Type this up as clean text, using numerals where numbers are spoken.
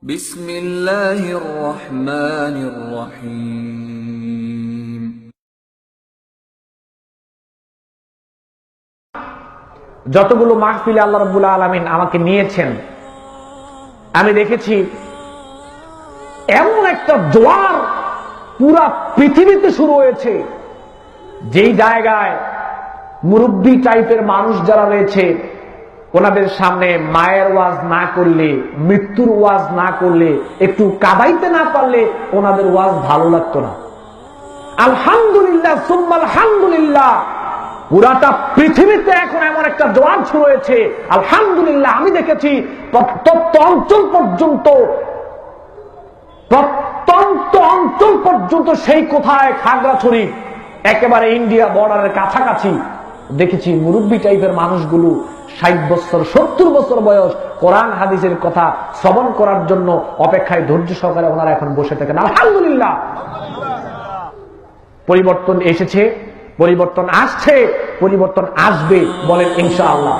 বিসমিল্লাহির রহমানির রহিম। যতগুলো মাহফিলে আল্লাহ রাব্বুল আলামিন আমাকে নিয়েছেন, আমি দেখেছি এমন একটা জোয়ার পুরা পৃথিবীতে শুরু হয়েছে, যেই জায়গায় মুরব্বী টাইপের মানুষ যারা রয়েছে, ওনাদের সামনে মায়ের ওয়াজ না করলে, মৃত্যুর ওয়াজ না করলে, একটু কাঁদাইতে না পারলে ওনাদের ওয়াজ ভালো লাগতো না। আলহামদুলিল্লাহ সুম্মা আলহামদুলিল্লাহ, পুরাটা পৃথিবীতে এখন এমন একটা জোয়ার শুরু হয়েছে। আলহামদুলিল্লাহ, আমি দেখেছি প্রত্যন্ত অঞ্চল পর্যন্ত সেই কোথায় খাগড়াছড়ি একেবারে ইন্ডিয়া বর্ডারের কাছাকাছি দেখেছি মুরব্বী টাইপের মানুষগুলো 60 বছর 70 বছর বয়স কোরআন হাদিসের কথা শ্রবণ করার জন্য অপেক্ষায় ধৈর্য সহকারে ওনারা এখন বসে থাকেন। আলহামদুলিল্লাহ, পরিবর্তন এসেছে, পরিবর্তন আসছে, পরিবর্তন আসবে, বলেন ইনশাআল্লাহ।